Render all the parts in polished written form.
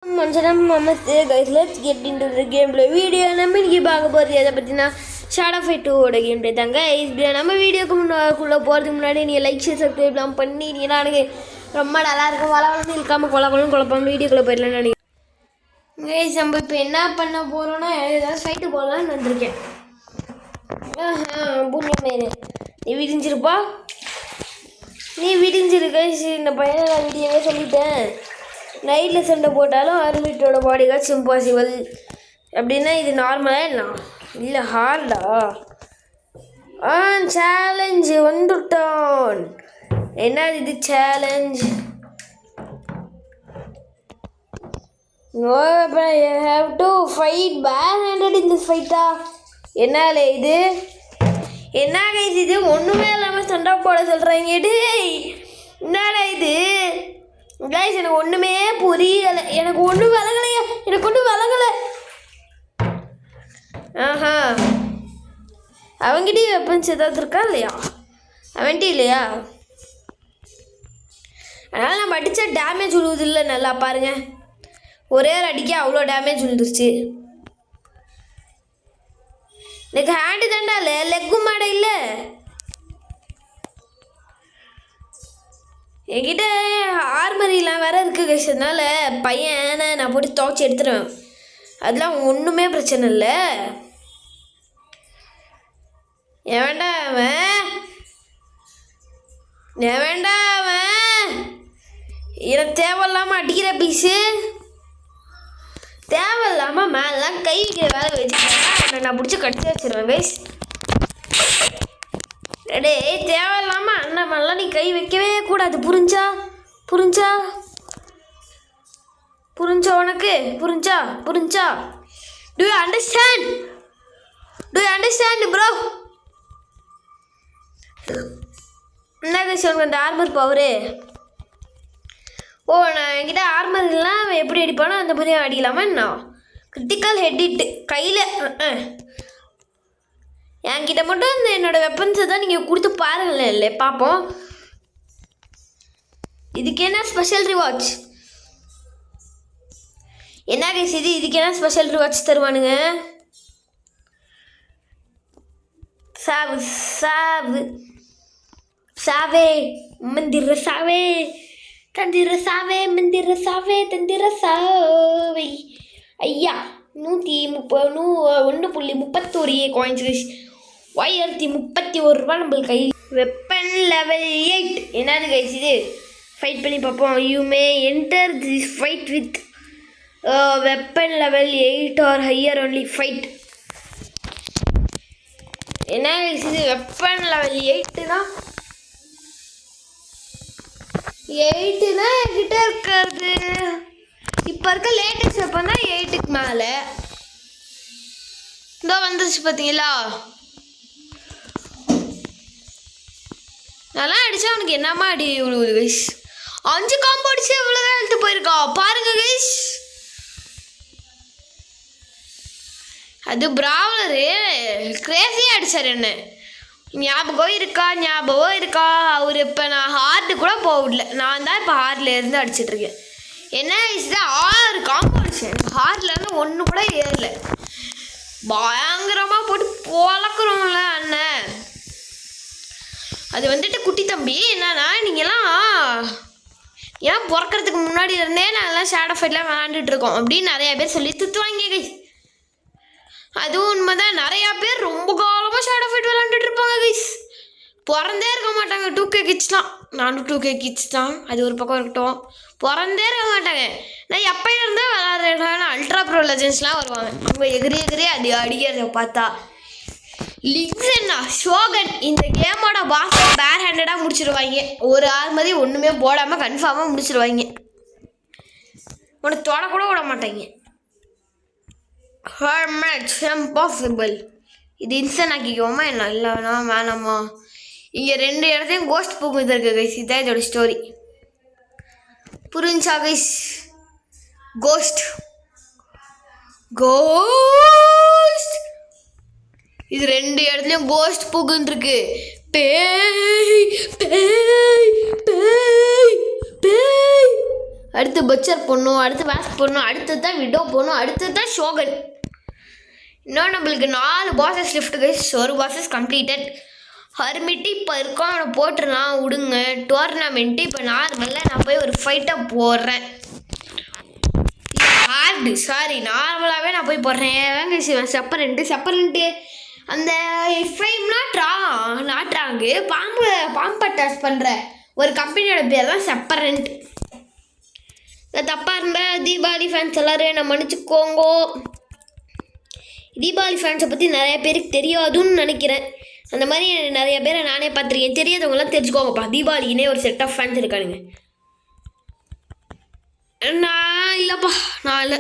Namaste guys, let's get into the gameplay video. நம்ம இன்னைக்கு பார்க்க போறது எதை பத்தினா ஷேடோ ஃபைட் 2 ஓட கேம்ப்ளே தாங்க. guys நம்ம வீடியோக்கு முன்னாடி போறதுக்கு முன்னாடி நீங்க லைக் ஷேர் சப்ஸ்கிரைப்லாம் பண்ணிட்டீங்கன்னா எனக்கு ரொம்ப நல்லா இருக்கும். வளவளன்னு இருக்காம குழப்பம் வீடியோக்குள்ள போயிடலாம் நினைக்கிறேன். guys நம்ம இப்போ என்ன பண்ண போறோம்னா ஏதாவது ஃபைட் போடலாம்னு வந்திருக்கேன். புண்ணியமேனே நீ விடிஞ்சிருப்பா, நீ விடிஞ்சிரு guys. இந்த பையனை நான் வீடியோவே சொல்லிட்டேன், நைட்டில் சண்டை போட்டாலும் ஆர்மிட்டோட பாடி கார்ட்ஸ் இம்பாசிபிள் அப்படின்னா இது நார்மலாக இல்லை ஹார்டா. சேலஞ்சு வந்துட்டான். என்ன இது challenge? you have to fight barehanded in this fight-ஆ? என்னால இது என்ன கைஸ், இது ஒன்றுமே இல்லாமல் சண்டை போட சொல்கிறாங்க. என்னடா இது கைஸ், எனக்கு ஒன்றுமே புரியலை, எனக்கு ஒன்றும் விளங்கலையா, எனக்கு ஒன்றும் விளங்கலை. அவங்கிட்டே வெப்பன்ஸ் ஏதாவது இருக்கா இல்லையா? அவன்கிட்ட இல்லையா? அதனால் நம்ம அடித்தா டேமேஜ் விழுவுது இல்லை. நல்லா பாருங்க, ஒரே ஒரு அடிக்க அவ்வளோ டேமேஜ் விழுந்துருச்சு. எனக்கு ஹேண்டு தாண்டா இல்லை, லெக்கும் மாட இல்லை. என்கிட்ட ஆர்மரிலாம் வேறு இருக்குது கைஸ், அதனால் பையனை நான் போட்டு துவைச்சி எடுத்துடுவேன். அதெல்லாம் ஒன்றுமே பிரச்சனை இல்லை. ஏன் வேண்டாம் அவன் எனக்கு தேவையில்லாமல் அடிக்கிற பீஸு, தேவையில்லாமல் மேலாம் கை வைக்கிற வேலை வச்சுக்கிறேன். நான் பிடிச்சி கடிச்சு வச்சிடுவேன் கைஸ். டே தேவையில்லாமல் அண்ணன் மேலாம் நீ கை வைக்கவே கூடாது, புரிஞ்சா உனக்கு புரிஞ்சா? To you understand bro? என்ன கைஸ் உனக்கு அந்த ஆர்மர் பவரு? நான் என்கிட்ட ஆர்மர் இல்லைனா அவன் எப்படி அடிப்பானோ அந்த மாதிரி அடிக்கலாமா என்ன? கிரிட்டிக்கல் ஹெட் ஹிட் கையில். என்கிட்ட மட்டும் இந்த என்னோடய வெப்பன்ஸை தான் நீங்கள் கொடுத்து பாருங்களேன், இல்லை பார்ப்போம். இதுக்கு என்ன ஸ்பெஷல் ரிவார்ட்ஸ்? என்ன கைஸ் இது, இதுக்கு என்ன ஸ்பெஷல் ரிவார்ட்ஸ் தருவானுங்க? சாவே மந்திர சாவே தந்திர சாவே மந்திர சாவே தந்திர சாவை. ஐயா 131 காயின்ஸ், 1031 ரூபா நம்மளுக்கு கையில். Weapon level 8. என்னது கைஸ் இது? ஃபைட் பண்ணி பார்ப்போம். You may enter this fight with weapon level 8 or higher only fight. என்ன கைஸ் இது? வெப்பன் லெவல் 8னா என்கிட்ட இருக்கிறது இப்போ இருக்க லேட்டஸ்ட் வெப்பன் தான் 8க்கு மேலே இதோ வந்துருச்சு பார்த்தீங்களா? நல்லா அடித்தா அவனுக்கு என்னம்மா அடி விழுவுது கைஸ். 5 காம்போ அடிச்சு எவ்வளோ தான் எடுத்து போயிருக்கா பாருங்க கைஸ். அது பிராவலரு கிரேசியாக அடித்தார் என்ன, ஞாபகம் இருக்கா? அவர் இப்போ நான் ஹார்டு கூட போகல, நான் தான் இப்போ ஹார்ட்லேருந்து அடிச்சிட்ருக்கேன். என்ன இதுதான் 6 காம்போ அடிச்சேன், எனக்கு ஹார்ட்லேருந்து ஒன்று கூட ஏறல. பயங்கரமாக போட்டு பொழக்கிறோம்ல அண்ணன். அது வந்துட்டு குட்டி தம்பி என்னன்னா, நீங்கள்லாம் ஏன் பிறக்கிறதுக்கு முன்னாடி இருந்தே நாங்கள்லாம் ஷேடோ ஃபைட்லாம் விளாண்டுட்டு இருக்கோம் அப்படின்னு நிறையா பேர் சொல்லி துத்துவாங்க கைஸ். அதுவும் உண்மைதான், நிறையா பேர் ரொம்ப காலமாக ஷேடோ ஃபைட் விளாண்டுட்டு இருப்பாங்க கைஸ். பிறந்தே இருக்க மாட்டாங்க. 2K கிட்ஸ் தான், நானும் 2K கிட்ஸ் தான், அது ஒரு பக்கம் இருக்கட்டும். பிறந்தே இருக்க மாட்டாங்க. நான் எப்போயும் இருந்தால் விளாட்றேன். அல்ட்ரா ப்ரோ லெஜெண்ட்ஸ்லாம் வருவாங்க, அவங்க எகிரி அது அடிக்கிறத பார்த்தா. லிக்ஸன்னா ஷோகன் இந்த கேமோட பாஸை பேர் ஹேண்டடாக முடிச்சிருவாங்க. ஒரு ஆர்மதி ஒன்றுமே போடாமல் கன்ஃபார்மாக முடிச்சிருவாங்க. உனக்கு தொடக்கூட விட மாட்டாங்க. இம்பாசிபிள். இது இன்சன் ஆக்கிக்குவோமா என்ன? இல்லைனா வேணாமா? இங்கே 2 இடத்தையும் கோஸ்ட் போகுது இருக்கு கைஸ். இதான் இதோட ஸ்டோரி, புரிஞ்சா கைஸ்? கோஸ்ட் இது 2 இடத்துலையும் கோஸ்ட் புகுந்துருக்கு. பேய் பேய் பேய் பேய் அடுத்து பச்சர் போடணும், அடுத்து வாஸ்க் போடணும், அடுத்தது தான் விடோ போடணும், அடுத்தது தான் ஷோகன். இன்னும் நம்மளுக்கு 4 பாசஸ் லிஃப்ட் கைஸ். ஒரு பாசஸ் கம்ப்ளீட்டட். ஹர்மிட்டு இப்போ இருக்கோம், அவனை போட்டுருலாம் விடுங்க. டோர்னாமெண்ட்டு இப்போ நார்மலாக நான் போய் ஒரு ஃபைட்டாக போடுறேன். ஹார்டு சாரி நார்மலாகவே நான் போய் போடுறேன். செப்பரண்ட்டு அந்த நாட்டுறாங்க பாம்பு அட்டாச் பண்ணுற ஒரு கம்பெனியோட பேர் தான் செப்பரண்ட். தப்பாக இருந்தால் தீபாவளி ஃபேன்ஸ் எல்லோரும் என்னை மன்னிச்சுக்கோங்க. தீபாவளி ஃபேன்ஸை பற்றி நிறைய பேருக்கு தெரியாதுன்னு நினைக்கிறேன். அந்த மாதிரி நிறைய பேரை நானே பார்த்துருக்கேன். தெரியாதவங்களாம் தெரிஞ்சுக்கோங்கப்பா. தீபாவளிக்குனே ஒரு செட் ஆஃப் ஃபேன்ஸ் இருக்கானுங்க. நான் இல்லைப்பா, நான் இல்லை.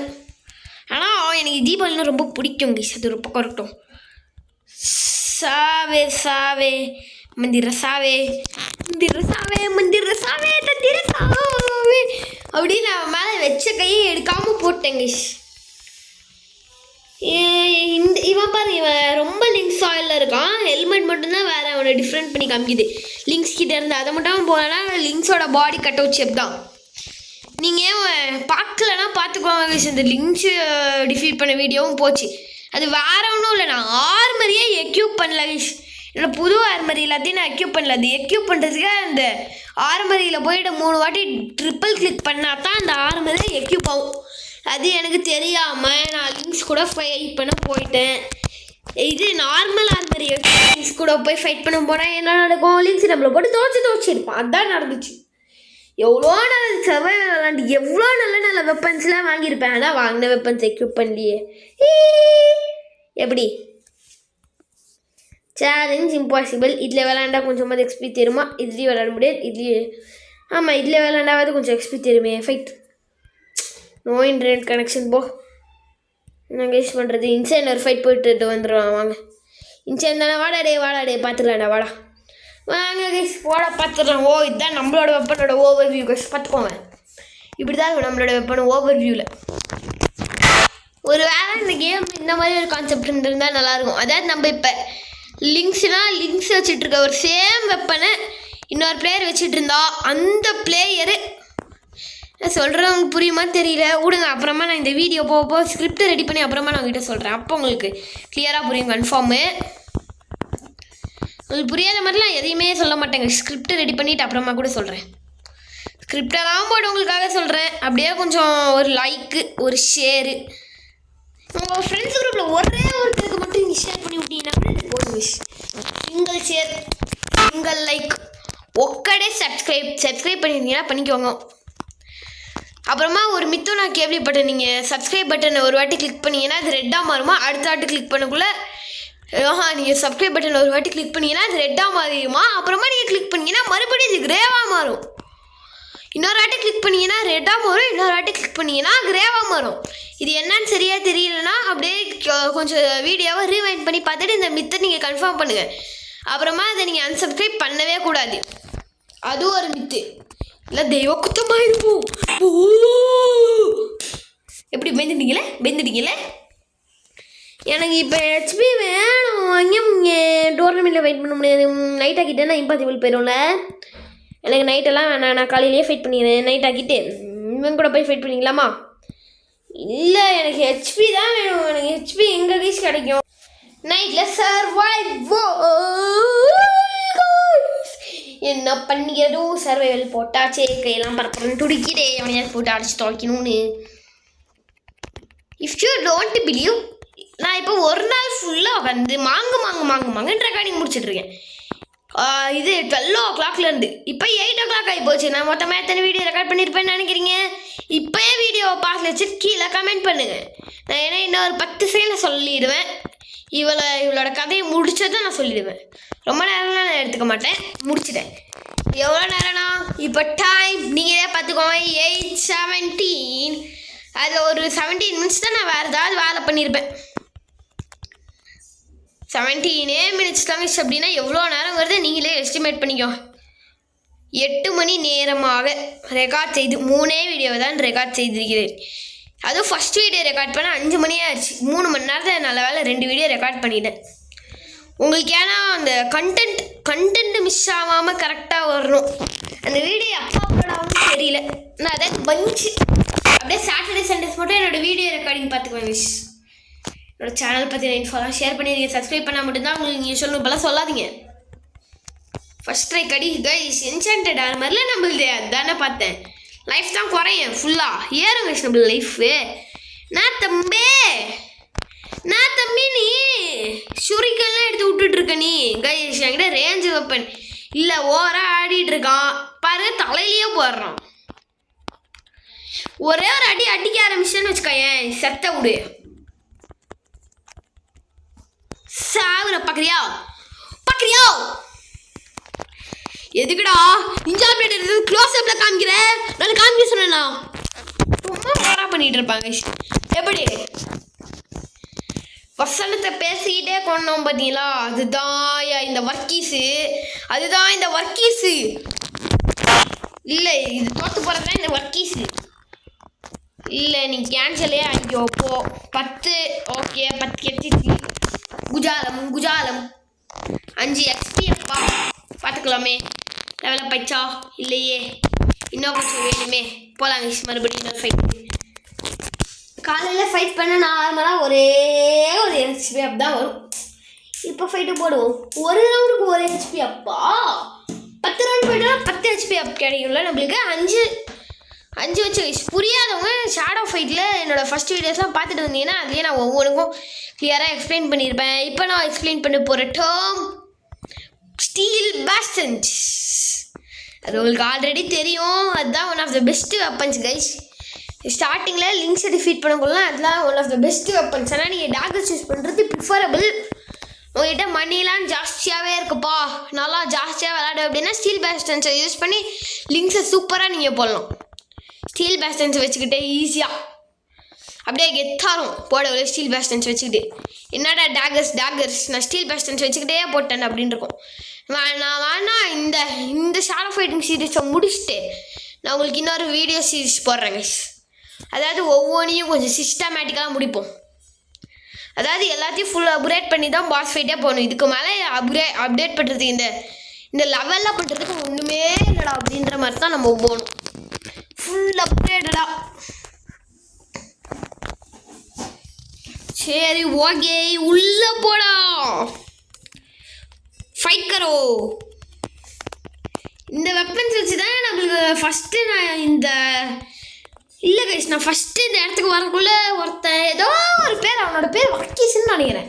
ஆனால் எனக்கு தீபாவளினா ரொம்ப பிடிக்கும் கைஸ். அது ரொம்ப கரெக்டும். சாவே மந்திர சாவே அப்படின்னு நான் மேலே வச்ச கையை எடுக்காமல் போட்டேன் கைஸ். இவன் பாரு, இவன் ரொம்ப லிங்க்ஸ் ஆயிலில் இருக்கான். ஹெல்மெட் மட்டும்தான் வேறு அவனை டிஃப்ரெண்ட் பண்ணி காமிக்குது. லிங்க்ஸ் கிட்டே இருந்து அதை மட்டும் போகலன்னா லிங்க்ஸோட பாடி கட் அவுட் ஷேப் தான். நீங்கள் பார்க்கலன்னா பார்த்துக்கோங்க கைஸ். இந்த லிங்க்ஸு டிஃபீட் பண்ண வீடியோவும் போச்சு. அது வேற ஒன்றும் இல்லை, நான் ஆர்மரியே எக்யூப் பண்ணல கைஸ். என்னோட புது ஆர்மரி எல்லாத்தையும் நான் எக்யூப் பண்ணல. அது எக்யூப் பண்ணுறதுக்கு அந்த ஆர்மரியில் போய்ட்டு 3 வாட்டி ட்ரிப்பிள் கிளிக் பண்ணால் தான் அந்த ஆர்மரியை எக்யூப் ஆகும். அது எனக்கு தெரியாமல் நான் லிங்க்ஸ் கூட ஃபைட் பண்ண போயிட்டேன். இது நார்மல் ஆர்மரி லிங்க்ஸ் கூட போய் ஃபைட் பண்ண போனால் என்ன நடக்கும்? லிங்க்ஸ் நம்மளை போட்டு துவச்சி இருப்பான். அதுதான் நடந்துச்சு. எவ்வளோ நல்ல சர்வைவல் விளாண்டு எவ்வளோ நல்ல வெப்பன்ஸ்லாம் வாங்கியிருப்பேன். ஆனால் வாங்கின வெப்பன்ஸ் எக்யூப் பண்ணலையே. எப்படி? Challenge impossible. இதில் விளாண்டா கொஞ்சமாவது எக்ஸ்பி தெரியுமா? இதுலேயும் விளாட முடியாது. ஆமாம், இதில் விளாண்டாவது கொஞ்சம் எக்ஸ்பி தெரியுமே. ஃபைட் நோ இன்டர்நெட் கனெக்ஷன் போ. நான் கைஸ் பண்ணுறது இன்சைன் ஒரு ஃபைட் போயிட்டு வந்துடுவான். வாங்க இன்சைன் தானே. வாடாடே பார்த்துக்கலாம்டா. வாங்க கைஸ் போட பார்த்துடலாம். இதுதான் நம்மளோட வெப்பனோட ஓவர் வியூ கைஸ். பார்த்துக்கோங்க, இப்படி தான் இருக்கும் நம்மளோட வெப்பன் ஓவர் வியூவில். ஒரு வேளை இந்த கேம் இந்த மாதிரி ஒரு கான்செப்ட் இருந்திருந்தால் நல்லாயிருக்கும். அதாவது நம்ம இப்போ லிங்க்ஸ் வச்சுட்ருக்க ஒரு சேம் வெப்பனை இன்னொரு பிளேயர் வச்சுட்டு இருந்தா அந்த பிளேயரு சொல்கிறவங்க புரியுமா தெரியல, விடுங்க. அப்புறமா நான் இந்த வீடியோ போக ஸ்கிரிப்டை ரெடி பண்ணி அப்புறமா நான் உங்கள்கிட்ட சொல்கிறேன். அப்போ உங்களுக்கு கிளியராக புரியும் கன்ஃபார்மு. உங்களுக்கு புரியாத மாதிரிலாம் எதையுமே சொல்ல மாட்டேங்க. ஸ்கிரிப்டை ரெடி பண்ணிவிட்டு அப்புறமா கூட சொல்கிறேன். ஸ்கிரிப்டெல்லாம் போட்டு உங்களுக்காக சொல்கிறேன். அப்படியே கொஞ்சம் ஒரு லைக்கு ஒரு ஷேரு உங்கள் ஃப்ரெண்ட்ஸ் குரூப்பில் ஒரே ஒருத்தருக்கு மட்டும் நீங்கள் ஷேர் பண்ணி விட்டீங்கன்னா எனக்கு போதும். சிங்கிள் ஷேர் சிங்கிள் லைக் ஒக்கடே சப்ஸ்கிரைப் பண்ணியிருந்தீங்கன்னா பண்ணிக்கோங்க. அப்புறமா ஒரு மித்தம் நான் கேள்விப்பட்டேன், நீங்கள் சப்ஸ்கிரைப் பட்டனை ஒரு வாட்டி கிளிக் பண்ணிங்கன்னா அது ரெட்டாக மாறுமா? அடுத்த வாட்டி கிளிக் பண்ணக்குள்ளே நீங்கள் சப்ஸ்கிரைப் பட்டன் ஒரு வாட்டி கிளிக் பண்ணிங்கன்னா அது ரெட்டாக மாறிடுமா? அப்புறமா நீங்கள் கிளிக் பண்ணிங்கன்னா மறுபடியும் இது கிரேவாக மாறும். இன்னொரு வாட்டி கிளிக் பண்ணிங்கன்னா ரெட்டாக மாறும், இன்னொரு வாட்டி கிளிக் பண்ணிங்கன்னா கிரேவாக மாறும். இது என்னன்னு சரியாக தெரியலன்னா அப்படியே கொஞ்சம் வீடியோவை ரீவைண்ட் பண்ணி பார்த்துட்டு இந்த மித்தை நீங்கள் கன்ஃபார்ம் பண்ணுங்கள். அப்புறமா அதை நீங்கள் அன்சப்ஸ்கிரைப் பண்ணவே கூடாது. அதுவும் ஒரு மித்து இல்லை, தெய்வ குத்தமாக இருக்கும். எப்படி பயந்துட்டீங்களே? எனக்கு இப்போ ஹெச்பி வேணும். இங்கே டோர்னமெண்ட்டில் ஃபைட் பண்ண முடியாது. நைட் ஆக்கிட்டேன்னா இம்பாசிபிள் போயிடும்ல. எனக்கு நைட்டெல்லாம் வேணாம், நான் காலையிலேயே ஃபைட் பண்ணிக்கிறேன். நைட் ஆக்கிட்டு இவன் கூட போய் ஃபைட் பண்ணிக்கலாமா? இல்லை, எனக்கு ஹெச்பி தான் வேணும். எனக்கு ஹெச்பி எங்கே கைஸ் கிடைக்கும்? நைட்டில் என்ன பண்ணிக்கிறதும் சர்வைவல் போட்டாச்சே. கையெல்லாம் பரப்புறன்னு துடிக்கிறேன். அவனையாவது போட்டு அடிச்சு துவைக்கணும்னு. இஃப் யூ டோன்ட் பிலீவ், நான் இப்போ ஒரு நாள் ஃபுல்லாக வந்து மாங்குன்னு ரெக்கார்டிங் முடிச்சிட்ருக்கேன். இது 12 o'clockலேருந்து இப்போ 8 o'clock ஆகி போச்சு. நான் மொத்தமாக எத்தனை வீடியோ ரெக்கார்ட் பண்ணியிருப்பேன்னு நினைக்கிறீங்க? இப்போயே வீடியோவை பார்த்து வச்சுட்டு கீழே கமெண்ட் பண்ணுங்கள். நான் ஏன்னா இன்னொரு 10 செகண்டில் சொல்லிடுவேன். இவளோட கதையை முடிச்சதும் நான் சொல்லிடுவேன். ரொம்ப நேரம்லாம் நான் எடுத்துக்க மாட்டேன், முடிச்சிட்டேன். எவ்வளோ நேரம்னா இப்போ டைம் நீங்களே பார்த்துக்கோங்க. 8:17. அதில் ஒரு 17 minutes தான் நான் வேறு ஏதாவது வேலை பண்ணியிருப்பேன். 17 minutes தாங்க. அப்படின்னா எவ்வளோ நேரம் வருது நீங்களே எஸ்டிமேட் பண்ணிக்கோ. 8 மணி நேரமாக ரெக்கார்ட் செய்து 3 வீடியோவை தான் ரெக்கார்ட் செய்திருக்கிறேன். அதுவும் ஃபஸ்ட் வீடியோ ரெக்கார்ட் பண்ண 5 மணி ஆயிடுச்சு. 3 மணி நேரத்தில் நல்ல வேலை 2 வீடியோ ரெக்கார்ட் பண்ணிட்டேன். உங்களுக்கு ஏன்னா அந்த கண்டென்ட் மிஸ் ஆகாமல் கரெக்டாக வரணும். அந்த வீடியோ எப்போ அப்லோட் ஆகும்னு தெரியல. நான் அதை பஞ்சி அப்படியே சாட்டர்டே சண்டேஸ் மட்டும் என்னோடய வீடியோ ரெக்கார்டிங் பார்த்துக்குவேன் மிஸ். என்னோட சேனல் பற்றி இன்ஃபார்ம் ஷேர் பண்ணிடுங்க. சப்ஸ்கிரைப் பண்ணால் மட்டும்தான் உங்களுக்கு நீங்கள் சொல்லணும். இப்போலாம் சொல்லாதீங்க. ஃபஸ்ட் ட்ரை கடி கைஸ் என்சாண்டட் ஆர்மரில் நம்மளுது அதுதானே பார்த்தேன். லைஃப் தான் குறையும் ஃபுல்லாக ஏறும் கைஸ் நம்மள லைஃபு. நான் தம்பி நீ ஷுரிக்கெல்லாம் எடுத்து விட்டுட்ருக்க நீ கைஸ். என்கிட்ட ரேஞ்சு வெப்பன் இல்லை ஓவராக ஆடிட்டு இருக்கான் பாரு. தலையிலேயே போடுறான். ஒரே ஒரு அடி அடிக்க ஆரம்பிச்சேன்னு வச்சுக்கோயேன் செத்த விடு. சாகுற பார்க்குறியா எதுக்குடா நிஞ்சா பிளேட் எடுத்து க்ளோஸ் அப்பில் காமிக்கிற? நான் காமிக்க சொன்னேண்ணா. ரொம்ப ஓரா பண்ணிட்டு இருப்பாங்க. எப்படி வசனத்தை பேசிக்கிட்டே கொண்டோம் பார்த்தீங்களா? அதுதான் இந்த வர்க்கீஸு. இல்லை இது தோற்று போகிறது தான் இந்த வர்க்கீஸு. இல்லை நீ கேன்சலே ஆகியோ போ. 10 ஓகே 10 கெட்டிச்சு. குஜாலம் 5 XP அப்பா பார்த்துக்கலாமே. லெவலப் ஆயிடுச்சா இல்லையே? இன்னும் கொஞ்சம் வேணுமே. போகலாங்க மறுபடியும் இன்னொரு ஃபைட்டு. காலையில் ஃபைட் பண்ண நார்மலாக ஒரே ஒரு HP அப் தான் வரும். இப்போ ஃபைட்டு போடுவோம். ஒரு ரவுண்டுக்கு 1 HP அப்பா. 10 ரவுண்ட் போய்ட்டுனா 10 HP அப் கிடைக்கும்ல நம்மளுக்கு. 5 வச்சு புரியாதவங்க ஷேடோ ஃபைட்டில் என்னோடய ஃபஸ்ட் வீடியோஸ்லாம் பார்த்துட்டு வந்தீங்கன்னா அதுலேயே நான் ஒவ்வொன்றுக்கும் கிளியராக எக்ஸ்பிளைன் பண்ணியிருப்பேன். இப்போ நான் எக்ஸ்பிளைன் பண்ண போகிற டேர்ம் ஸ்டீல் பேஸ்டன்ஸ். அது உங்களுக்கு ஆல்ரெடி தெரியும். அதுதான் one of the best weapons guys. ஸ்டார்டிங்கில் லிங்க்ஸை டிஃபீட் பண்ணக்குள்ள அதெல்லாம் one of the best weapons. ஆனால் நீங்கள் டாகர்ஸ் யூஸ் பண்ணுறது ப்ரிஃபரபிள். உங்கள்கிட்ட மணிலாம் ஜாஸ்தியாகவே இருக்குப்பா, நல்லா ஜாஸ்தியாக விளையாடு அப்படின்னா ஸ்டீல் பேஸ்டன்ஸை யூஸ் பண்ணி லிங்க்ஸை சூப்பராக நீங்கள் போடலாம். ஸ்டீல் பேஸ்டன்ஸ் வச்சுக்கிட்டே ஈஸியாக அப்படியே கெத்தாரும் போடவில்லை. ஸ்டீல் பேஸ்டன்ஸ் வச்சுக்கிட்டு என்னடா டாகர்ஸ் நான் ஸ்டீல் பேஸ்டன்ஸ் வச்சுக்கிட்டே போட்டேன் அப்படின்னு இருக்கும். வேணா இந்த ஷேடோ ஃபைட்டிங் சீரீஸை முடிச்சுட்டு நான் உங்களுக்கு இன்னொரு வீடியோ சீரீஸ் போடுறேங்க. அதாவது ஒவ்வொன்றையும் கொஞ்சம் சிஸ்டமேட்டிக்காக முடிப்போம். அதாவது எல்லாத்தையும் ஃபுல் அப்கிரேட் பண்ணி தான் பாஸ் ஃபைட்டே போகணும். இதுக்கு மேலே அப்டேட் பண்ணுறதுக்கு இந்த லெவலில் பண்ணுறதுக்கு ஒன்றுமே இல்லைடா அப்படின்ற மாதிரி தான் நம்ம போகணும். ஃபுல் அப்கிரேடடா. சரி ஓகே உள்ள போடா. ஃபைட் கரோ. இந்த வெப்பன்ஸ் வச்சு தான் நம்மளுக்கு ஃபஸ்ட்டு நான் ஃபஸ்ட்டு இந்த இடத்துக்கு வரக்குள்ளே ஒருத்தன் ஏதோ ஒரு பேர், அவனோட பேர் வர்க்கீஸ்ன்னு நினைக்கிறேன்.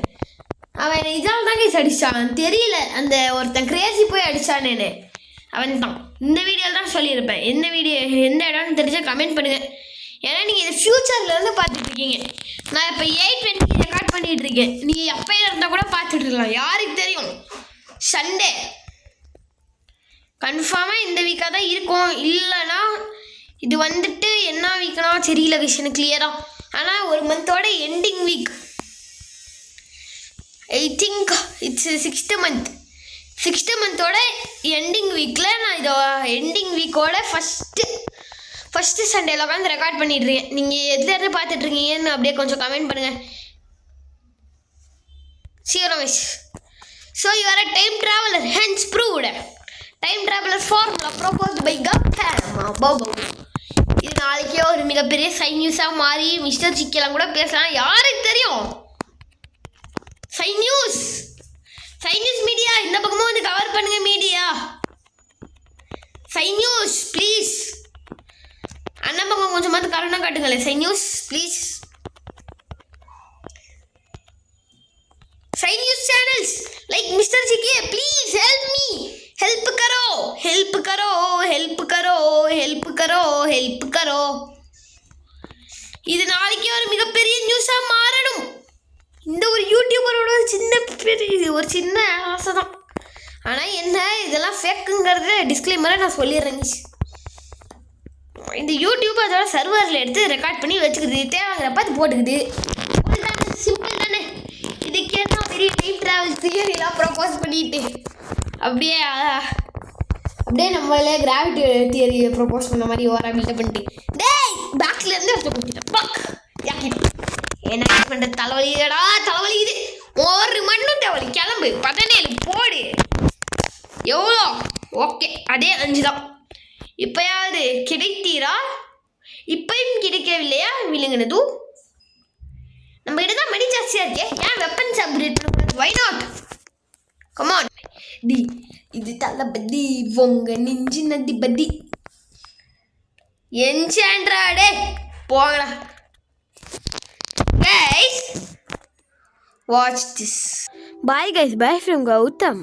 அவன் இதால் தான் கைஸ் அடித்தான் தெரியல. அந்த ஒருத்தன் கிரேசி போய் அடித்தானேன்னு அவன் தான். இந்த வீடியோவில் தான் சொல்லியிருப்பேன். எந்த இடம்னு தெரிஞ்சால் கமெண்ட் பண்ணுங்கள். ஏன்னா நீங்கள் இது ஃப்யூச்சர்லேருந்து பார்த்துட்ருக்கீங்க. நான் இப்போ 8:20 ரெக்கார்ட் பண்ணிகிட்ருக்கேன். நீங்கள் எப்போயும் இருந்தால் கூட பார்த்துட்ருக்கலாம். யாருக்கு தெரியும்? சண்டே கன்ஃபார்மாக இந்த வீக்காக தான் இருக்கும். இல்லைன்னா இது வந்துட்டு என்ன வீக்னா தெரியல விஷயம் கிளியராக. ஆனால் ஒரு மந்தோட ending week. I think it's 6th மந்தோட எண்டிங் வீக்கில் நான் இதை எண்டிங் வீக்கோட ஃபஸ்ட்டு சண்டேல உட்காந்து ரெக்கார்ட் பண்ணிட்டுருக்கேன். நீங்கள் எதுலேருந்து பார்த்துட்ருக்கீங்கன்னு அப்படியே கொஞ்சம் கமெண்ட் பண்ணுங்கள். சீக்கிரம் miss. So you are a time traveller hence proved. Time traveller formula proposed by Gautham. இது நாளைக்கே ஒரு மிகப்பெரிய சைன் நியூஸாக மாறி மிஸ்டர் சிக்கெல்லாம் கூட பேசலாம். யாருக்கு தெரியும்? சைன் நியூஸ் மீடியா இந்த பக்கமும் வந்து கவர் பண்ணுங்க. Media Sun News please. அண்ணன் பக்கம் கொஞ்சமாவது கருணை காட்டுங்களேன். Sun News please. सही news channels like mister GK please help me. Help करो. இது நாளைக்கே ஒரு மிகப்பெரிய நியூஸாக மாறணும். இந்த ஒரு யூடியூபரோட ஒரு சின்ன ஆசை தான். ஆனால் என்ன இதெல்லாம் ஃபேக்குங்கிறது டிஸ்க்ளைமரை நான் சொல்லிடுறேங்க. இந்த யூடியூப் அதோட சர்வரில் எடுத்து ரெக்கார்ட் பண்ணி வச்சுக்குது. தேவைங்கிறப்ப அது போட்டுக்குது. சிம்பிள் தானே. இதுக்கே தான் பெரிய டைம் ட்ராவல் தியரிலாம் ப்ரப்போஸ் பண்ணிட்டு அப்படியே நம்மளே கிராவிட்டி தியரியை ப்ரப்போஸ் பண்ண மாதிரி ஓரா பில்டப் பண்ணிட்டு டேய் பேக்லேருந்து எடுத்து கொடுத்துட்டேன். பக் யாக்கிட்டு என்ன பண்ணுற தலைவலிடா தலைவலி. இது ஒரு மண்ணும் தேவலி. கிளம்பு 17 போடு. ஓகே, அதே 5 தான். இப்போயாவது கிடைத்தீரா? இப்பயும் கிடைக்கவில்லையா? விழுங்கினது. நம்ம கிட்ட தான் மணி ஜாஸ்தியாக இருக்கே, ஏன் வெப்பன்ஸ் அப்கிரேட் பண்ணக்கூடாது? Why not? கமான் டி, இது தளபதி உங்க நெஞ்சு நதிபதி. என்சாண்ட்ராடே போங்கடா. Guys watch this. Bye guys, bye from Gautham.